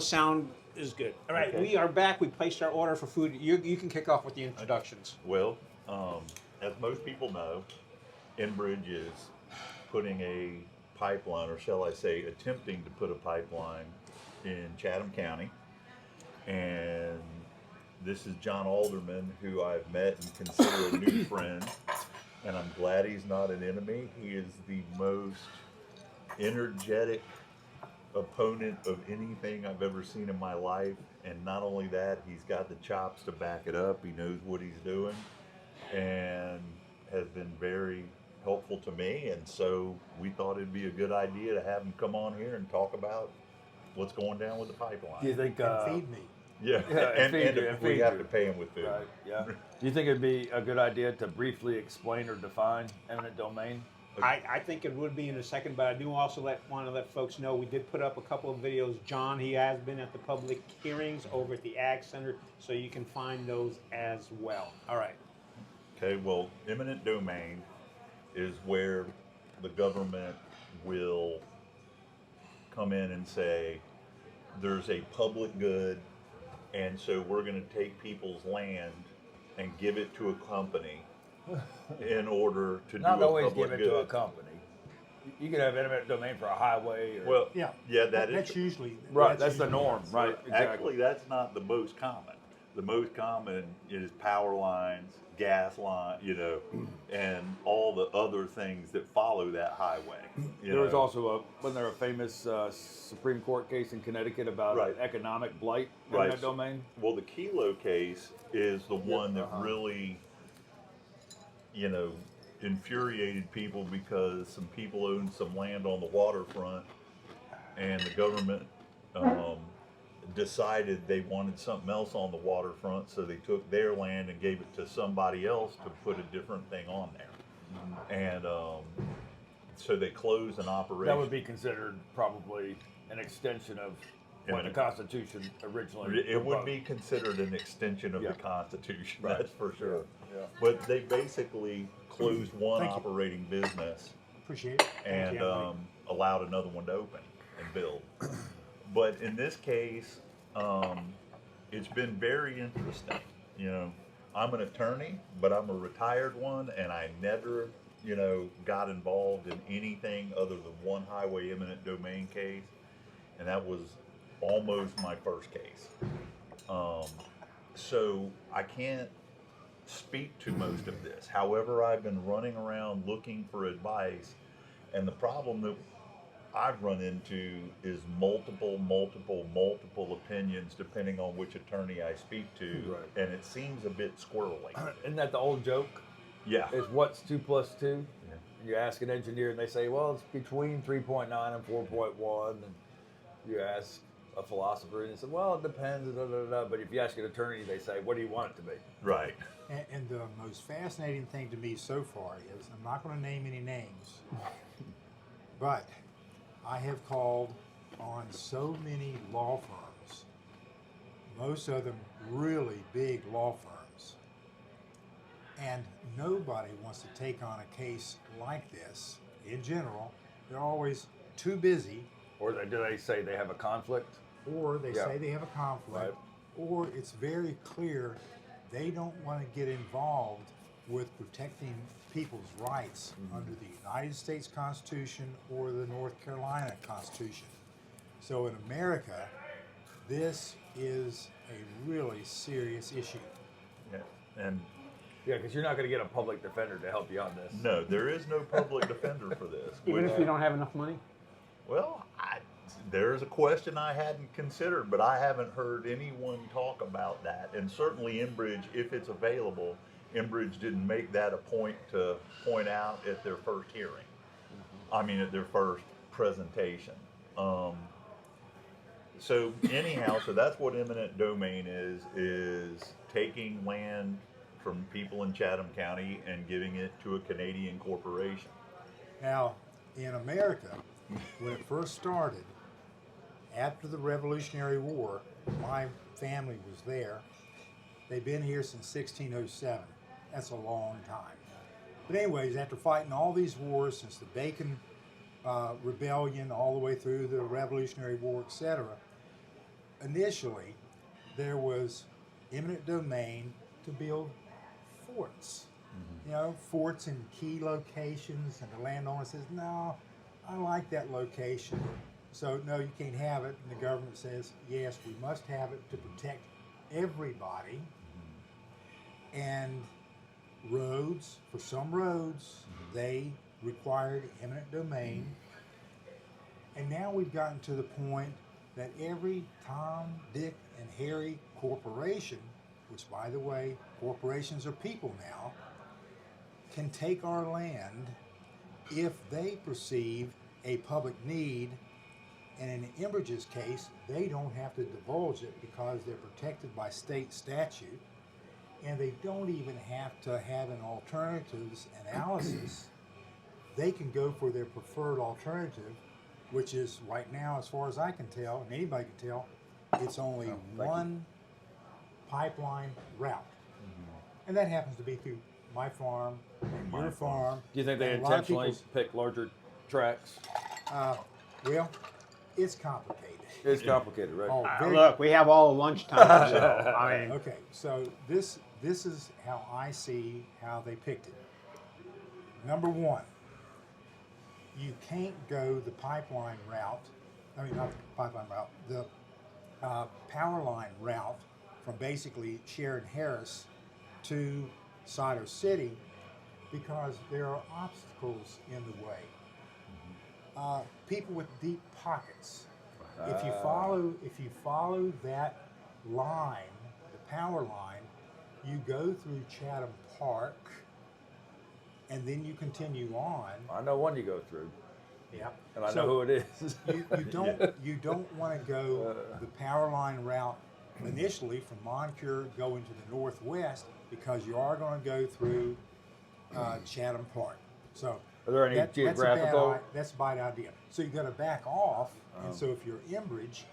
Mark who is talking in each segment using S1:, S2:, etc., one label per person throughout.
S1: sound is good. All right,
S2: Okay.
S1: we are back. We placed our order for food. You can kick off with the introductions.
S2: Well, as most people know, Enbridge is putting a pipeline, or shall I say, attempting to put a pipeline in Chatham County. And this is John Alderman, who I've met and consider a new friend. And I'm glad he's not an enemy. He is the most energetic opponent of anything I've ever seen in my life. And not only that, he's got the chops to back it up. He knows what he's doing and has been very helpful to me. And so we thought it'd be a good idea to have him come on here and talk about what's going down with the pipeline.
S3: Do you think
S4: Feed me.
S2: Yeah,
S3: and feed you,
S2: we
S3: feed
S2: have
S3: you.
S2: to pay him with food.
S3: Right, yeah. Do you think it'd be a good idea to briefly explain or define eminent domain?
S1: I think it would be in a second, but I do also want to let folks know we did put up a couple of videos. John, he has been at the public hearings over at the Ag Center, so you can find those as well. All right.
S2: Okay, well, eminent domain is where the government will come in and say, there's a public good, and so we're going to take people's land and give it to a company in order to
S3: Not
S2: do a
S3: always
S2: public
S3: give it
S2: good.
S3: to a company. You could have eminent domain for a highway. Or,
S2: Well,
S4: Yeah.
S2: yeah, that
S4: That's
S2: is
S4: usually
S3: right, that's the
S4: usually-
S3: norm, right? Exactly.
S2: Actually, that's not the most common. The most common is power lines, gas line, and all the other things that follow that highway.
S3: There was also wasn't there a famous Supreme Court case in Connecticut about
S2: Right.
S3: economic blight in
S2: Right.
S3: that domain?
S2: Well, the Kilo case is the one that really, infuriated people because some people owned some land on the waterfront, and the government decided they wanted something else on the waterfront, so they took their land and gave it to somebody else to put a different thing on there. And so they closed an operation.
S3: That would be considered probably an extension of what the Constitution originally
S2: It would
S3: proposed.
S2: be considered an extension of
S3: Yeah.
S2: the Constitution,
S3: Right.
S2: that's for sure.
S3: Yeah.
S2: But they basically closed one
S4: Thank you.
S2: operating business
S4: Appreciate it. Thank
S2: and
S4: you, Emily.
S2: allowed another one to open and build. But in this case, it's been very interesting. I'm an attorney, but I'm a retired one, and I never, got involved in anything other than one highway eminent domain case, and that was almost my first case. So I can't speak to most of this. However, I've been running around looking for advice, and the problem that I've run into is multiple opinions depending on which attorney I speak to,
S3: Right.
S2: and it seems a bit squirrely.
S3: Isn't that the old joke?
S2: Yeah.
S3: Is what's 2 + 2?
S2: Yeah.
S3: You ask an engineer and they say, well, it's between 3.9 and 4.1. And you ask a philosopher and they say, well, it depends. Da, da, da. But if you ask an attorney, they say, what do you want it to be?
S2: Right.
S4: And the most fascinating thing to me so far is, I'm not going to name any names, but I have called on so many law firms, most of them really big law firms, and nobody wants to take on a case like this. In general, they're always too busy,
S3: Or do they say they have a conflict?
S4: or they
S3: Yeah.
S4: say they have a conflict,
S3: Right.
S4: or it's very clear they don't want to get involved with protecting people's rights under the United States Constitution or the North Carolina Constitution. So in America, this is a really serious issue.
S2: Yeah. And
S3: Yeah, because you're not going to get a public defender to help you on this.
S2: no, there is no public defender for this.
S1: Even
S2: which-
S1: if you don't have enough money?
S2: Well, there's a question I hadn't considered, but I haven't heard anyone talk about that. And certainly Enbridge, if it's available, Enbridge didn't make that a point to point out at their first hearing. I mean, at their first presentation. So anyhow, so that's what eminent domain is taking land from people in Chatham County and giving it to a Canadian corporation.
S4: Now, in America, when it first started, after the Revolutionary War, my family was there. They've been here since 1607. That's a long time. But anyways, after fighting all these wars since the Bacon Rebellion all the way through the Revolutionary War, etc., initially there was eminent domain to build forts. You know, forts in key locations, and the landowner says, no, I like that location, so no, you can't have it. And the government says, yes, we must have it to protect everybody. And roads, for some roads, they required eminent domain. And now we've gotten to the point that every Tom, Dick, and Harry corporation, which by the way, corporations are people now, can take our land if they perceive a public need. And in Enbridge's case, they don't have to divulge it because they're protected by state statute, and they don't even have to have an alternatives analysis. They can go for their preferred alternative, which is right now, as far as I can tell, and anybody can tell, it's only one pipeline route. And that happens to be through my farm and your farm.
S3: Do you think they
S4: and a lot of
S3: intentionally
S4: people's-
S3: pick larger tracks?
S4: Well, it's complicated.
S3: It's complicated, right?
S4: Oh, very-
S1: Look, we have all lunchtime, so I mean,
S4: Okay, so this is how I see how they picked it. Number one, you can't go the pipeline route. I mean, not the pipeline route. The power line route from basically Sheridan Harris to Cider City because there are obstacles in the way. People with deep pockets. If you follow that line, the power line, you go through Chatham Park, and then you continue on.
S3: I know one you go through,
S4: Yep.
S3: and I
S4: So
S3: know who it is.
S4: you don't want to go the power line route initially from Moncure going to the northwest because you are going to go through Chatham Park. So
S3: Are there any geographical?
S4: that's a bad idea. So you got to back off, and so if you're Enbridge,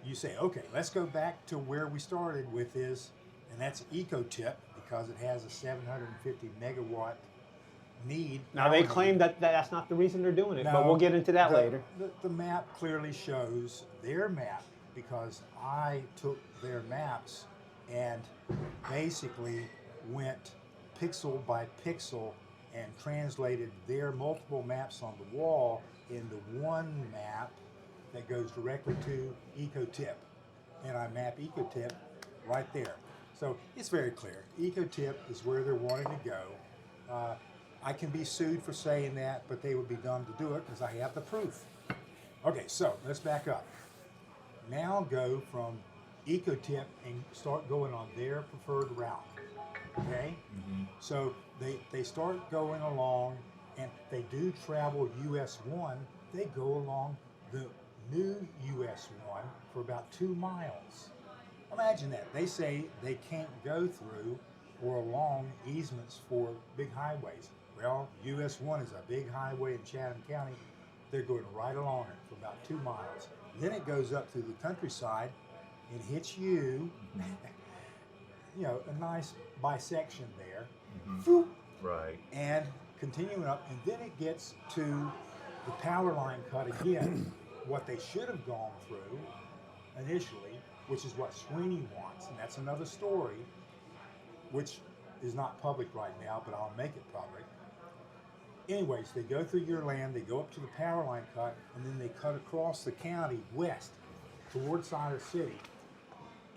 S4: you say, okay, let's go back to where we started with this, and that's EcoTip because it has a 750 megawatt need.
S1: now they
S4: power
S1: claim
S4: need.
S1: that's not the reason they're doing it, but
S4: No,
S1: we'll get into that
S4: the-
S1: later.
S4: The map clearly shows their map because I took their maps and basically went pixel by pixel and translated their multiple maps on the wall into one map that goes directly to EcoTip. And I map EcoTip right there. So it's very clear. EcoTip is where they're wanting to go. I can be sued for saying that, but they would be dumb to do it because I have the proof. Okay, so let's back up. Now go from EcoTip and start going on their preferred route. Okay? So they start going along, and they do travel US 1. They go along the new US 1 for about 2 miles. Imagine that. They say they can't go through or along easements for big highways. Well, US 1 is a big highway in Chatham County. They're going right along it for about 2 miles. Then it goes up through the countryside. It hits you, you know, a nice bisection there. Whoop,
S2: Right.
S4: and continuing up, and then it gets to the power line cut again. What they should have gone through initially, which is what Sweeney wants, and that's another story, which is not public right now, but I'll make it public. Anyways, they go through your land, they go up to the power line cut, and then they cut across the county west towards Cider City,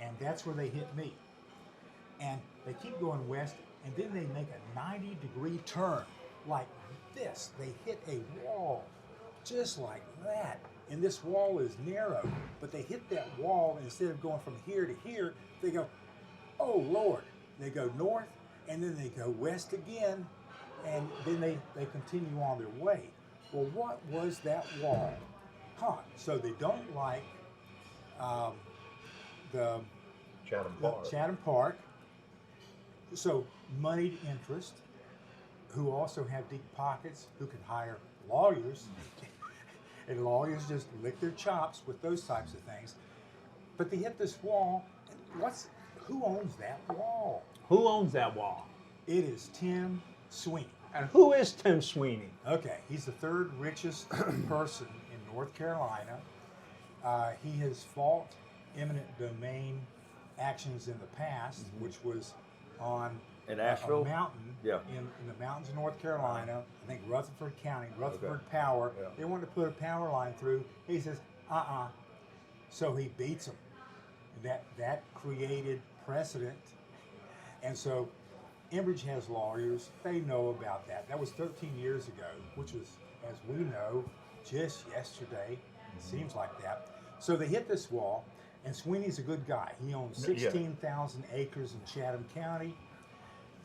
S4: and that's where they hit me. And they keep going west, and then they make a 90-degree turn like this. They hit a wall just like that. And this wall is narrow, but they hit that wall, and instead of going from here to here, they go, oh Lord. They go north, and then they go west again, and then they continue on their way. Well, what was that wall? So they don't like the
S2: Chatham Park.
S4: Chatham Park. So moneyed interest, who also have deep pockets, who can hire lawyers, and lawyers just lick their chops with those types of things. But they hit this wall, and who owns that wall?
S1: Who owns that wall?
S4: It is Tim Sweeney.
S1: And who is Tim Sweeney?
S4: Okay, he's the third richest person in North Carolina. He has fought eminent domain actions in the past, which was on
S3: In
S4: a
S3: Asheville?
S4: mountain
S3: Yeah.
S4: in the mountains of North Carolina. I think Rutherford County, Rutherford
S3: Okay.
S4: Power.
S3: Yeah.
S4: They wanted to put a power line through. He says, So he beats them. That created precedent, and so Enbridge has lawyers. They know about that. That was 13 years ago, which was, as we know, just yesterday. It seems like that. So they hit this wall, and Sweeney's a good guy. He owns
S2: Yeah.
S4: 16,000 acres in Chatham County.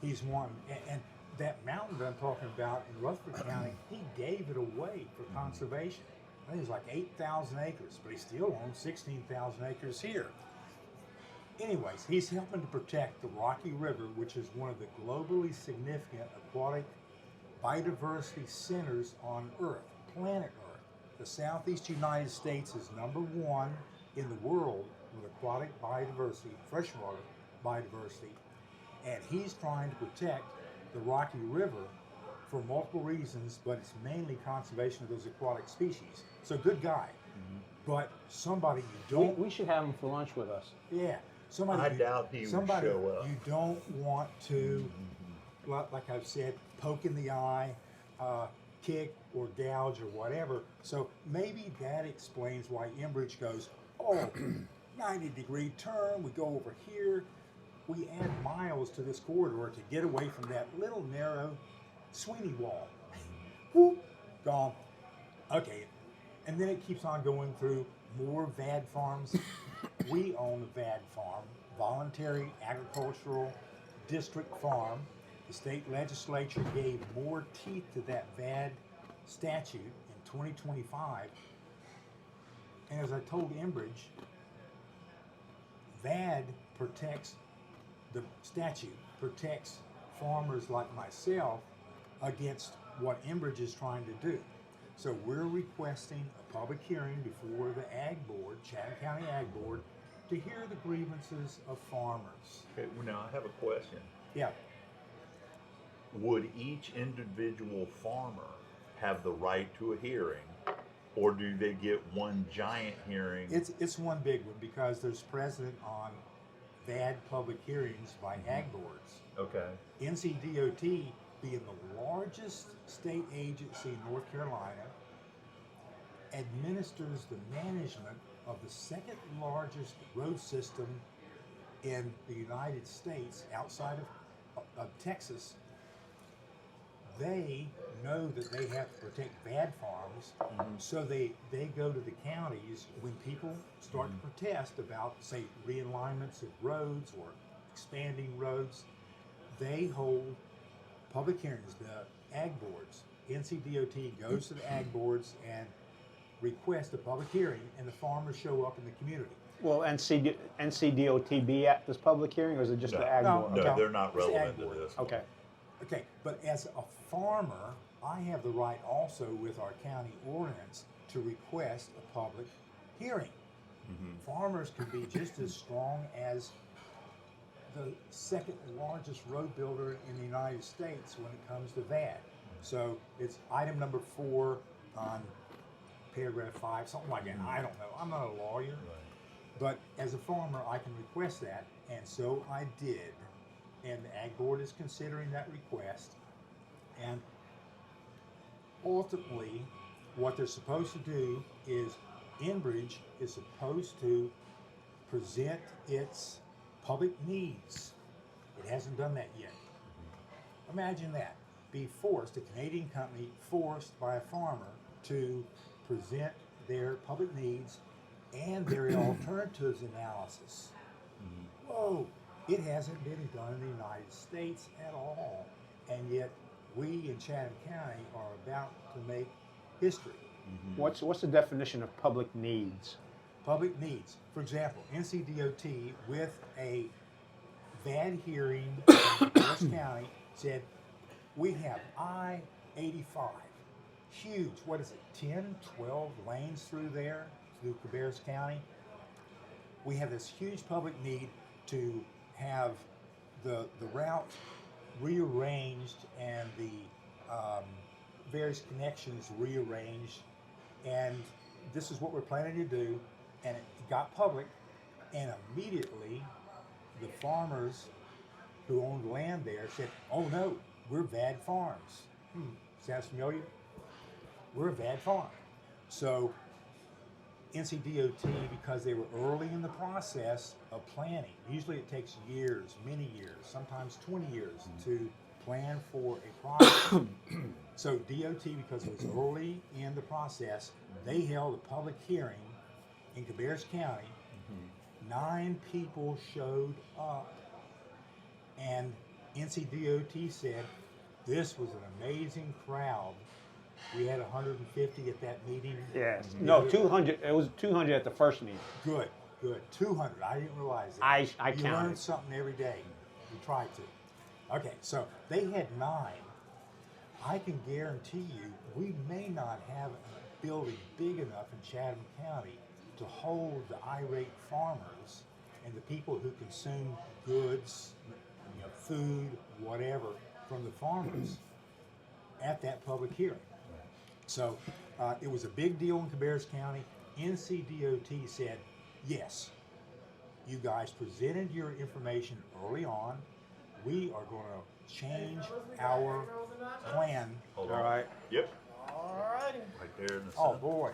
S4: He's one, and that mountain that I'm talking about in Rutherford County, he gave it away for conservation. I think it was like 8,000 acres, but he still owns 16,000 acres here. Anyways, he's helping to protect the Rocky River, which is one of the globally significant aquatic biodiversity centers on Earth, planet Earth. The Southeast United States is #1 in the world with aquatic biodiversity, freshwater biodiversity, and he's trying to protect the Rocky River for multiple reasons, but it's mainly conservation of those aquatic species. So good guy, but somebody you don't,
S1: We should have him for lunch with us.
S4: yeah, somebody
S2: I
S4: you-
S2: doubt he would
S4: somebody
S2: show up.
S4: you don't want to, like I've said, poke in the eye, kick or gouge or whatever. So maybe that explains why Enbridge goes, 90-degree turn, we go over here, we add miles to this corridor to get away from that little narrow Sweeney wall. Whoop, gone. Okay, and then it keeps on going through more VAD farms. We own a VAD farm, Voluntary Agricultural District Farm. The state legislature gave more teeth to that VAD statute in 2025. And as I told Enbridge, VAD protects, the statute protects farmers like myself against what Enbridge is trying to do. So we're requesting a public hearing before the Ag Board, Chatham County Ag Board, to hear the grievances of farmers.
S2: Okay, well, now I have a question.
S4: Yeah,
S2: Would each individual farmer have the right to a hearing, or do they get one giant hearing?
S4: it's one big one because there's precedent on VAD public hearings by Ag Boards.
S2: Okay.
S4: NCDOT, being the largest state agency in North Carolina, administers the management of the second largest road system in the United States outside of Texas. They know that they have to protect VAD farms, so they go to the counties when people start to protest about, say, realignments of roads or expanding roads. They hold public hearings, the Ag Boards. NCDOT goes to the Ag Boards and requests a public hearing, and the farmers show up in the community.
S1: Will NCDOT be at this public hearing, or is it just
S2: No.
S1: the Ag
S4: No,
S1: Board?
S2: No,
S4: Okay.
S2: they're not
S4: It's the
S2: relevant
S4: Ag
S2: to
S4: Board.
S2: this.
S1: Okay.
S4: Okay, but as a farmer, I have the right also with our county ordinance to request a public hearing. Farmers can be just as strong as the second largest road builder in the United States when it comes to that. So it's item number 4 on paragraph 5, something like that. I don't know. I'm not a lawyer. But as a farmer, I can request that, and so I did. And the Ag Board is considering that request. And ultimately, what they're supposed to do is Enbridge is supposed to present its public needs. It hasn't done that yet. Imagine that. Be forced, a Canadian company forced by a farmer to present their public needs and their alternatives analysis. Whoa, it hasn't been done in the United States at all. And yet we in Chatham County are about to make history.
S1: What's the definition of public needs?
S4: Public needs. For example, NCDOT with a VAD hearing in Cabarrus County said, we have I-85, huge, what is it, 10, 12 lanes through there, through Cabarrus County. We have this huge public need to have the route rearranged and the various connections rearranged, and this is what we're planning to do, and it got public, And immediately, the farmers who owned land there said, "Oh no, we're Vad Farms." Sounds familiar? We're a Vad Farm. So NCDOT, because they were early in the process of planning, usually it takes years, many years, sometimes 20 years to plan for a project. So DOT, because it was early in the process, they held a public hearing in Cabarrus County. 9 people showed up, and NCDOT said this was an amazing crowd. We had 150 at that meeting.
S1: Yes. No, 200. It was 200 at the first meeting.
S4: Good, good. 200. I didn't realize that.
S1: I
S4: You learn
S1: counted.
S4: something every day. You try to. Okay, so they had 9. I can guarantee you we may not have a building big enough in Chatham County to hold the irate farmers and the people who consume goods, food, whatever, from the farmers at that public hearing. So it was a big deal in Cabarrus County. NCDOT said, yes, you guys presented your information early on. We are going to change our plan.
S2: Hold
S1: All
S2: on.
S1: right.
S2: Yep.
S5: Alrighty.
S2: Right there in the
S4: Oh,
S2: center.
S4: boy.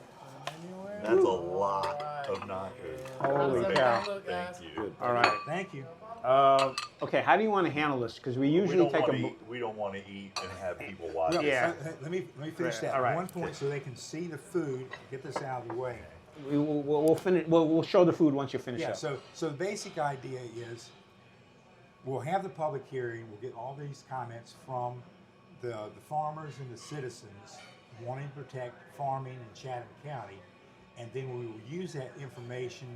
S2: That's a lot of nachos.
S5: How does
S1: Holy
S5: everything
S1: cow.
S5: look, guys?
S2: Thank you.
S1: All right.
S4: Thank you.
S1: Okay, how do you want to handle this? Because we
S2: We
S1: usually
S2: don't
S1: take
S2: want
S1: a.
S2: to eat. We don't want to eat and have people watch.
S4: No,
S2: it.
S1: Yeah.
S4: let me finish that.
S1: All right.
S4: One point so they can see the food. Get this out of the way.
S1: We'll finish. We'll show the food once you finish
S4: Yeah,
S1: up.
S4: so the basic idea is we'll have the public hearing, we'll get all these comments from the farmers and the citizens wanting to protect farming in Chatham County, and then we will use that information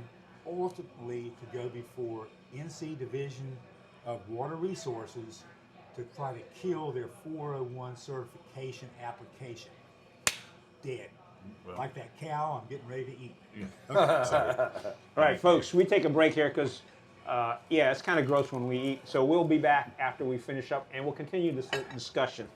S4: ultimately to go before NC Division of Water Resources to try to kill their 401 certification application. Dead.
S2: Well.
S4: Like that cow, I'm getting ready to eat.
S1: All right, folks, we take a break here because, yeah, it's kind of gross when we eat. So we'll be back after we finish up, and we'll continue this discussion.